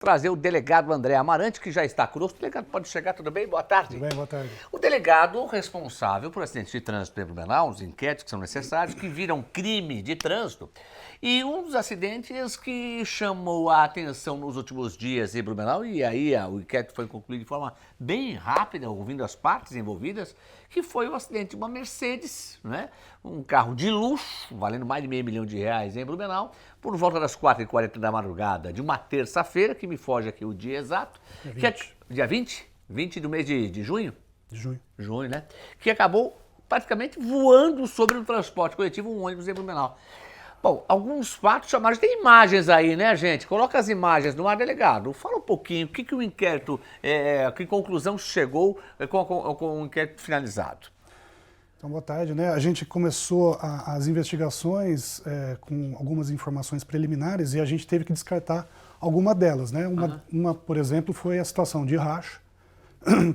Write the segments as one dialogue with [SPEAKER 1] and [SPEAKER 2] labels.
[SPEAKER 1] Trazer o delegado André Amarante, que já está conosco. O delegado pode chegar, tudo bem? Boa tarde.
[SPEAKER 2] Tudo bem, boa tarde.
[SPEAKER 1] O delegado responsável por acidentes de trânsito em Blumenau, os inquéritos que são necessários, que viram crime de trânsito. E um dos acidentes que chamou a atenção nos últimos dias em Blumenau, e aí o inquérito foi concluído de forma bem rápida, ouvindo as partes envolvidas, que foi o acidente de uma Mercedes, né? Um carro de luxo, valendo mais de R$500 mil em Blumenau, por volta das 4h40 da madrugada de uma terça-feira, que me foge aqui o dia exato, que é dia 20? 20 do mês de junho?
[SPEAKER 2] De junho.
[SPEAKER 1] Junho, né? Que acabou praticamente voando sobre o transporte coletivo, um ônibus em Blumenau. Bom, alguns fatos chamaram, tem imagens aí, né, gente? Coloca as imagens no ar, delegado. Fala um pouquinho, o que o inquérito, que conclusão chegou com o inquérito finalizado?
[SPEAKER 2] Então, boa tarde, né? A gente começou as investigações com algumas informações preliminares e a gente teve que descartar alguma delas, né? Uma, por exemplo, foi a situação de racha,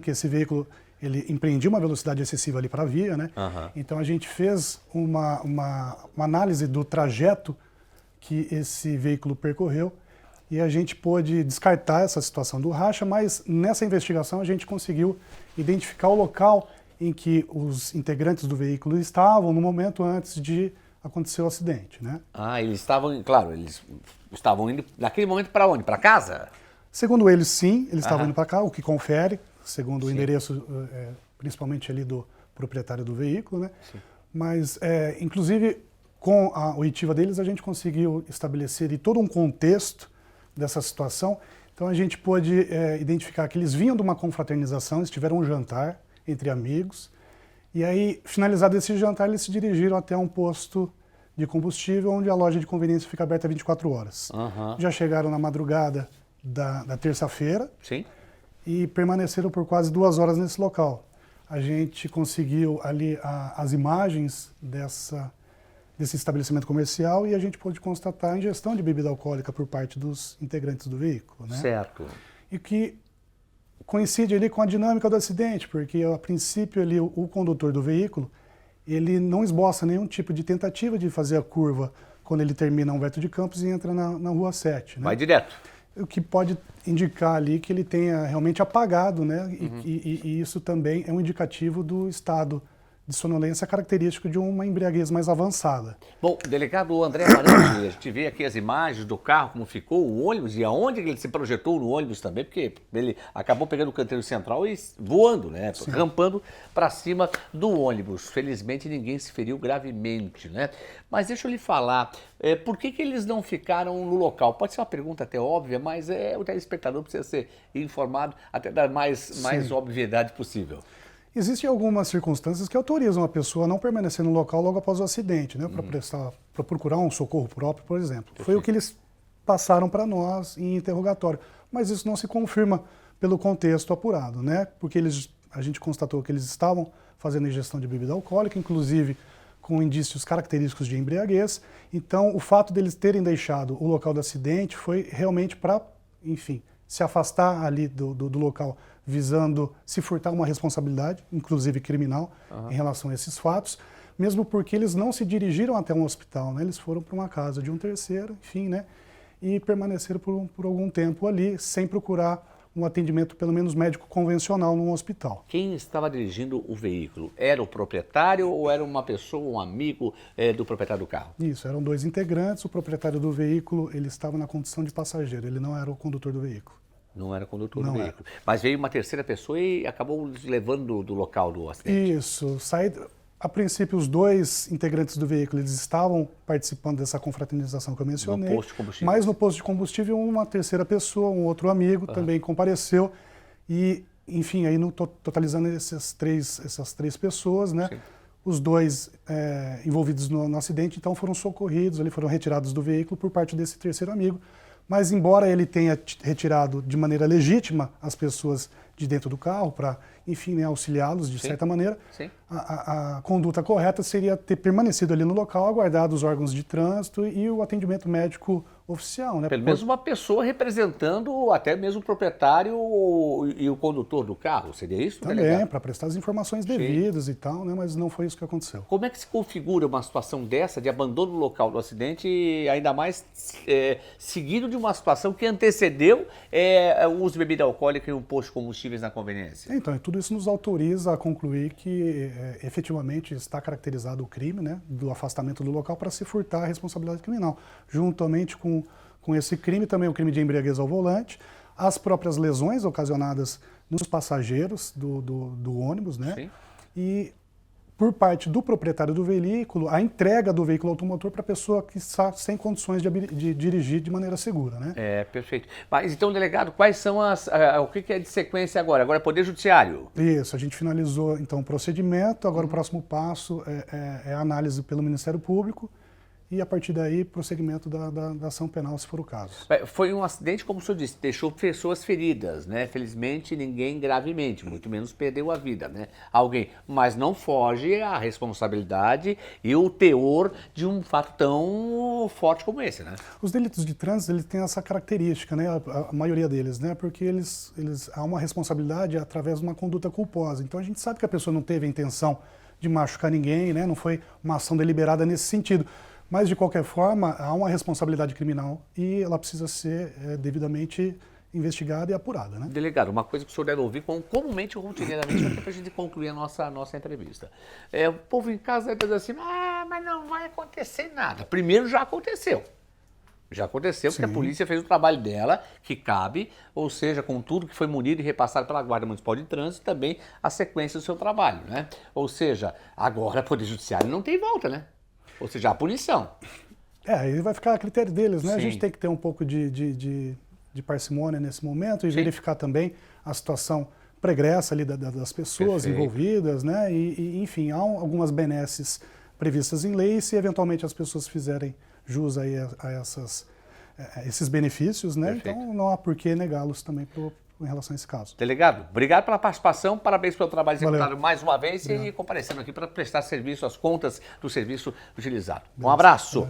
[SPEAKER 2] que esse veículo ele empreendia uma velocidade excessiva ali para a via, né? Então a gente fez uma análise do trajeto que esse veículo percorreu e a gente pôde descartar essa situação do racha, mas nessa investigação a gente conseguiu identificar o local em que os integrantes do veículo estavam no momento antes de acontecer o acidente, né?
[SPEAKER 1] Eles estavam, claro, eles estavam indo naquele momento para onde? Para casa?
[SPEAKER 2] Segundo eles, sim, eles estavam indo para cá, o que confere, segundo o endereço, principalmente ali do proprietário do veículo, né?
[SPEAKER 1] Sim.
[SPEAKER 2] Mas, inclusive, com a oitiva deles, a gente conseguiu estabelecer todo um contexto dessa situação. Então, a gente pôde identificar que eles vinham de uma confraternização, eles tiveram um jantar entre amigos, e aí, finalizado esse jantar, eles se dirigiram até um posto de combustível, onde a loja de conveniência fica aberta 24 horas. Já chegaram na madrugada da terça-feira,
[SPEAKER 1] sim,
[SPEAKER 2] e permaneceram por quase 2 horas nesse local. A gente conseguiu ali as imagens desse estabelecimento comercial e a gente pôde constatar a ingestão de bebida alcoólica por parte dos integrantes do veículo, né?
[SPEAKER 1] Certo.
[SPEAKER 2] E que coincide ali com a dinâmica do acidente, porque a princípio ali o condutor do veículo, ele não esboça nenhum tipo de tentativa de fazer a curva quando ele termina Humberto de Campos e entra na Rua 7, né?
[SPEAKER 1] Vai direto.
[SPEAKER 2] O que pode indicar ali que ele tenha realmente apagado, né? E isso também é um indicativo do estado de sonolência característico de uma embriaguez mais avançada.
[SPEAKER 1] Bom, delegado André Amarante, a gente vê aqui as imagens do carro, como ficou, o ônibus e aonde ele se projetou no ônibus também, porque ele acabou pegando o canteiro central e voando, né? Sim. Rampando para cima do ônibus. Felizmente ninguém se feriu gravemente, né? Mas deixa eu lhe falar, por que eles não ficaram no local? Pode ser uma pergunta até óbvia, mas o telespectador precisa ser informado até da mais obviedade possível.
[SPEAKER 2] Existem algumas circunstâncias que autorizam a pessoa a não permanecer no local logo após o acidente, né? Para procurar um socorro próprio, por exemplo. Perfeito. Foi o que eles passaram para nós em interrogatório. Mas isso não se confirma pelo contexto apurado, né? Porque a gente constatou que eles estavam fazendo ingestão de bebida alcoólica, inclusive com indícios característicos de embriaguez. Então, o fato deles terem deixado o local do acidente foi realmente para, enfim, se afastar ali do local, visando se furtar uma responsabilidade, inclusive criminal, em relação a esses fatos, mesmo porque eles não se dirigiram até um hospital, né? Eles foram para uma casa de um terceiro, enfim, né? E permaneceram por algum tempo ali, sem procurar um atendimento, pelo menos médico convencional, num hospital.
[SPEAKER 1] Quem estava dirigindo o veículo? Era o proprietário ou era uma pessoa, um amigo do proprietário do carro?
[SPEAKER 2] Isso, eram 2 integrantes. O proprietário do veículo, ele estava na condição de passageiro, ele não era o condutor do veículo.
[SPEAKER 1] Não era condutor do veículo. Mas veio uma terceira pessoa e acabou levando do local do acidente.
[SPEAKER 2] Isso. A princípio, os 2 integrantes do veículo, eles estavam participando dessa confraternização que eu mencionei.
[SPEAKER 1] No posto de combustível.
[SPEAKER 2] Mas no posto de combustível, uma terceira pessoa, um outro amigo, também compareceu. E, enfim, aí totalizando essas três pessoas, né? Sim. Os 2 envolvidos no acidente, então, foram socorridos, foram retirados do veículo por parte desse terceiro amigo. Mas, embora ele tenha retirado de maneira legítima as pessoas de dentro do carro para, enfim, né, auxiliá-los de certa maneira.
[SPEAKER 1] Sim.
[SPEAKER 2] A conduta correta seria ter permanecido ali no local, aguardado os órgãos de trânsito e o atendimento médico oficial, né?
[SPEAKER 1] Pelo menos uma pessoa representando até mesmo o proprietário e o condutor do carro, seria isso,
[SPEAKER 2] Também,
[SPEAKER 1] delegado?
[SPEAKER 2] para prestar as informações devidas e tal, né? Mas não foi isso que aconteceu.
[SPEAKER 1] Como é que se configura uma situação dessa, de abandono do local do acidente, e ainda mais seguido de uma situação que antecedeu o uso de bebida alcoólica e um posto de combustíveis na conveniência?
[SPEAKER 2] Então, e tudo isso nos autoriza a concluir que efetivamente está caracterizado o crime, né, do afastamento do local para se furtar a responsabilidade criminal. Juntamente com esse crime, também o crime de embriaguez ao volante, as próprias lesões ocasionadas nos passageiros do ônibus, né?
[SPEAKER 1] Sim.
[SPEAKER 2] E por parte do proprietário do veículo, a entrega do veículo automotor para a pessoa que está sem condições de dirigir de maneira segura, né?
[SPEAKER 1] Perfeito. Mas então, delegado, quais são o que é de sequência agora? Agora é Poder Judiciário.
[SPEAKER 2] Isso, a gente finalizou então o procedimento, agora o próximo passo é a análise pelo Ministério Público e a partir daí prosseguimento da ação penal, se for o caso.
[SPEAKER 1] Foi um acidente, como o senhor disse, deixou pessoas feridas, né? Felizmente ninguém gravemente, muito menos perdeu a vida, né? Alguém, mas não foge a responsabilidade e o teor de um fato tão forte como esse, né?
[SPEAKER 2] Os delitos de trânsito, eles têm essa característica, né? A maioria deles, né? Porque há uma responsabilidade através de uma conduta culposa. Então a gente sabe que a pessoa não teve a intenção de machucar ninguém, né? Não foi uma ação deliberada nesse sentido. Mas, de qualquer forma, há uma responsabilidade criminal e ela precisa ser devidamente investigada e apurada, né?
[SPEAKER 1] Delegado, uma coisa que o senhor deve ouvir comumente, rotineiramente, até para a gente concluir a nossa entrevista. O povo em casa deve dizer assim, mas não vai acontecer nada. Primeiro, já aconteceu. Já aconteceu, porque a polícia fez o trabalho dela, que cabe, ou seja, com tudo que foi munido e repassado pela Guarda Municipal de Trânsito, também a sequência do seu trabalho, né? Ou seja, agora o Poder Judiciário não tem volta, né? Ou seja, a punição.
[SPEAKER 2] Aí vai ficar a critério deles, né?
[SPEAKER 1] Sim.
[SPEAKER 2] A gente tem que ter um pouco de parcimônia nesse momento e verificar também a situação pregressa ali das pessoas envolvidas, né? E, enfim, há algumas benesses previstas em lei e se eventualmente as pessoas fizerem jus aí a esses benefícios, né?
[SPEAKER 1] Perfeito.
[SPEAKER 2] Então não há por que negá-los também em relação a esse caso.
[SPEAKER 1] Delegado, obrigado pela participação, parabéns pelo trabalho executado
[SPEAKER 2] Valeu.
[SPEAKER 1] mais uma vez e comparecendo aqui para prestar serviço às contas do serviço utilizado. Um abraço.